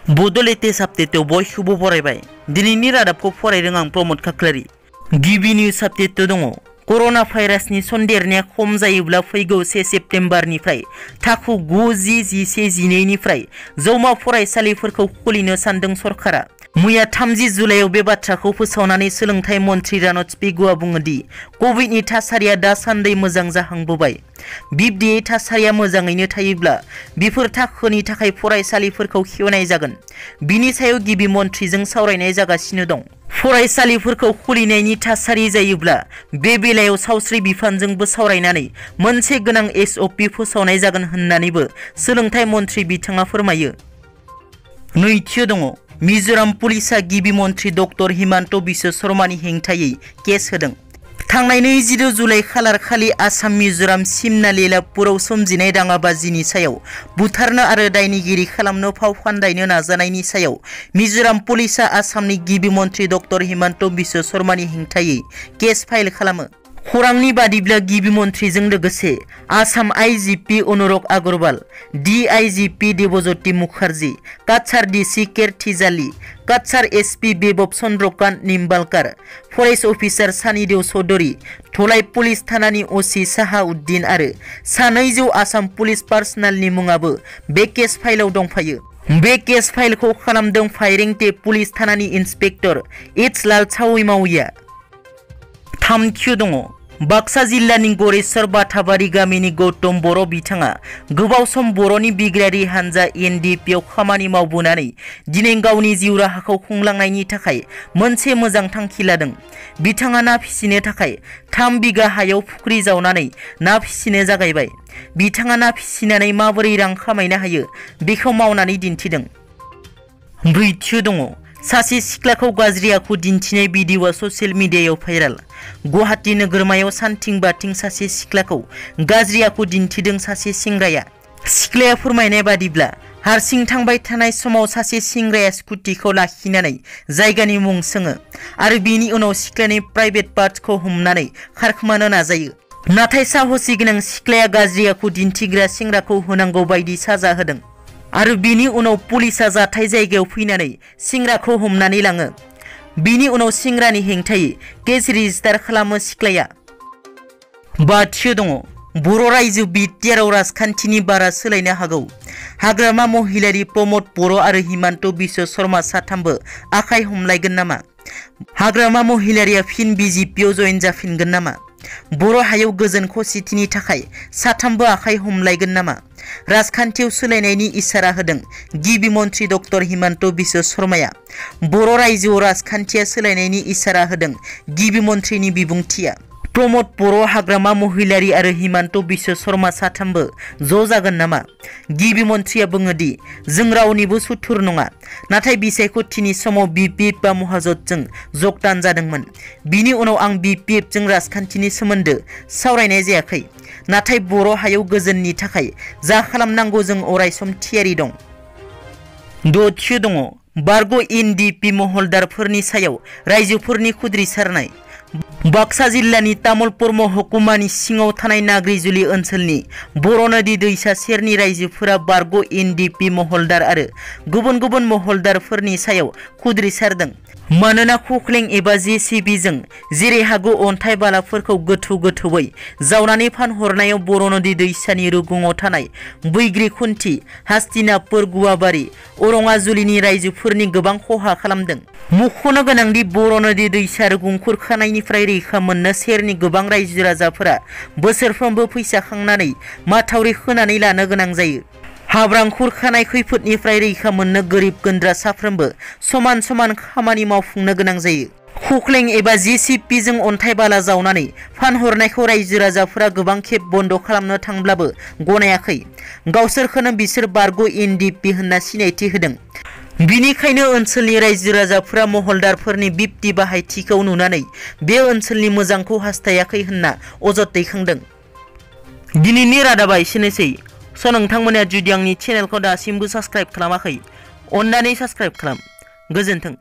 बड' लेटेस्ट आपडेटआव बयखौबो बरायबाय। दिनैनि रादाबखौ फरायदों आं प्रमद खाख्लारि। गिबि निउज आपडेट दङ। कर'ना भाइरासनि सन्देरनाया खम जायोब्ला फैगौ 1 सेप्तेम्बरनिफ्राय थाखो 9, 10, 11, 12निफ्राय जौमा फरायसालिफोरखौ खुलिनो सानदों सरकारा। मैया 30 जुलाइआव बे बाथ्राखौ फोसावनानै सोलोंथाइ मन्थ्रि रानथ पेगुआ बुङो दि कभिडनि थासारिया दासान्दि मोजां जाहांबोबाय। बिब्दियै थासारिया मोजाङैनो थायोब्ला बेफोर थाखोनि थाखाय फरायसालिफोरखौ खेवनाय जागोन। बिनि सायाव गिबि मन्थ्रिजों सावरायनाय जागासिनो दं। फरायसालिफोरखौ खुलिनायनि थासारि जायोब्ला बे बेलायाव सावस्रि बिफानजोंबो सावरायनानै मोनसे गोनां SOP फोसावनाय जागोन होननानैबो सोलोंथाइ मन्थ्रि बिथाङा फोरमायो। नैथियाव दङ। मिजोराम पुलिसआ गिबि मन्थ्रि डक्टर हिमन्त बिश्व शर्मानि हेंथायै केस होदों। थांनाय 22 जुलाइ खालार खालि आसाम मिजोराम सिमना लेलापुराव सोमजिनाय दाङाबाजिनि सायाव बुथारनो आरो दायनिगिरि खालामनो फाव फान्दायनो नाजानायनि सायाव मिजोराम पुलिसआ आसामनि गिबि मन्थ्रि डक्टर हिमन्त बिश्व शर्मानि हेंथायै केस फाइल खालामो। खौरांनि बादिब्ला गिबि मन्थ्रिजों लोगोसे Assam IGP Anurag Agarwal, DIGP Debjyoti Mukherjee, Cachar DC केरथिजाली, काछार SP बेबब चन्द्रकान्त निम्बालकार, फरेस्ट अफिसार सानिदेव चौधरी, धलाई पुलिस थानानि OC साहाउद्दिन आरो 200 आसाम पुलिस पार्सनेलनि मुङाबो बे केस फाइलाव दंफायो। बे केस फाइलखौ खालामदों फाइरेंटे पुलिस थानानि इन्सपेक्टर एच लाल चावैमाविया। थामथियाव दङ। बाक्सा जिल्लानि गरेस्वर बाथाबारि गामिनि गौतम बर' बिथाङा गोबाव सम बर'नि बिग्रायारि हानजा NDPआव खामानि मावबोनानै दिनै गावनि जिउ राहाखौ खुंलांनायनि थाखाय मोनसे मोजां थांखि लादों। बिथाङा ना फिसिनो थाखाय 3 बिगा हायाव फुख्रि जावनानै ना फिसिनो जागायबाय। बिथाङा ना फिसिनानै माबोरै रां खामायनो हायो बेखौ मावनानै दिन्थिदों। ब्रैथियाव दङ। सासे सिख्लाखौ गाज्रि आखु दिन्थिनाय भिडिअ'आ ससियेल मिडियायाव भाइराल। गुवाहाटी नोगोरमायाव सानथिं बाथिं सासे सिख्लाखौ गाज्रि आखु दिन्थिदों सासे सेंग्राया। सिख्लाया फोरमायनाय बादिब्ला हारसिं थांबाय थानाय समाव सासे सेंग्राया स्कुटिखौ लाखिनानै जायगानि मुं सोङो आरो बिनि उनाव सिख्लानि प्राइभेट पार्टखौ हमनानै खारखोमानो नाजायो। नाथाय साहसि गोनां सिख्लाया गाज्रि आखु दिन्थिग्रा सेंग्राखौ होनांगौ बायदि साजा होदों आरो बिनि उनाव पुलिसा जाथाय जायगायाव फैनानै सेंग्राखौ हमनानै लाङो। बिनि उनाव सेंग्रानि हेंथायै केस रेजिस्टार खालामो सिख्लाया। बाथियाव दङ। बर' रायजो बिटिआरआव राजखान्थिनि बारा सोलायनो हागौ। हाग्रामा महिलारि प्रमद बर' आरो हिमन्त बिश्व शर्मा साथामबो आखाइ हमलायगोन नामा? हाग्रामा महिलारिया फिन BJPआव जयेन जाफिनगोन नामा? बर' हायाव गोजोन खौसेथिनि थाखाय साथामबो आखाइ हमलायगोन नामा? राजखान्थियाव सोलायनायनि इसारा होदों गिबि मन्थ्रि डक्टर हिमन्त बिश्व शर्माया। बर' रायजोआव राजखान्थिया सोलायनायनि इसारा होदों गिबि मन्थ्रिनि बिबुंथिया। प्रमद बर', हाग्रामा महिलारि आरो हिमन्त बिश्व शर्मा साथामबो ज' जागोन नामा? गिबि मन्थ्रिया बुङो दि जों रावनिबो सुथुर नङा, नाथाय बिसायख'थिनि समाव BPF बा महाजोतजों जगदान जादोंमोन। बिनि उनाव आं BPFजों राजखान्थिनि सोमोन्दो सावरायनाय जायाखै, नाथाय बर' हायाव गोजोननि थाखाय जा खालामनांगौ जों अरायसम थियारि दं। दथियाव दङ। बारग' NDP महलदारफोरनि सायाव रायजोफोरनि खुद्रिसारनाय। बाक्सा जिल्लानि तामुलपुर महकुमानि सिङाव थानाय नाग्रिजुलि ओनसोलनि बर' नदी दैसा सेरनि रायजोफोरा बारग' NDP महलदार आरो गुबुन गुबुन महलदारफोरनि सायाव खुद्रिसारदों। मानोना खख्लें एबा JCBजों जेरै हागौ अन्थाइ बालाफोरखौ गोथौ गोथौयै जावनानै फानहरनायाव बर' नदी दैसानि रुगुङाव थानाय बैग्रिखुन्थि, हास्तिनापुर, गुवाबारि, अरङाजुलिनि रायजोफोरनि गोबां खहा खालामदों। मख'नो गोनांदि बर' नदी दैसा रुगुं खुरखानायनिफ्राय रैखा मोननो सेरनि गोबां रायजो राजाफोरा बोसोरफ्रोमबो फैसा खांनानै माथावरि खोनानै लानो गोनां जायो। हाब्रां खुरखानाय खैफोदनिफ्राय रैखा मोननो गोरिब गुन्द्रा साफ्रोमबो समान समान खामानि मावफुंनो गोनां जायो। खख्लें एबा JCBजों अन्थाइ बाला जावनानै फानहरनायखौ रायजो राजाफोरा गोबां खेब बन्द खालामनो थांब्लाबो गनायाखै। गावसोरखौनो बिसोर बारग' NDP होनना सिनायथि होदों। बिनिखायनो ओनसोलनि रायजो राजाफोरा महलदारफोरनि बिब्दि बाहायथिखौ नुनानै बे ओनसोलनि मोजांखौ हास्थायाखै होनना अजद दैखांदों। दिनैनि रादाबा एसेनोसै। नोंथांमोना जुदि आंनि चेनेलखौ दासिमबो साबस्क्राइब खालामाखै, अन्नानै साबस्क्राइब खालाम। गोजोन्थों।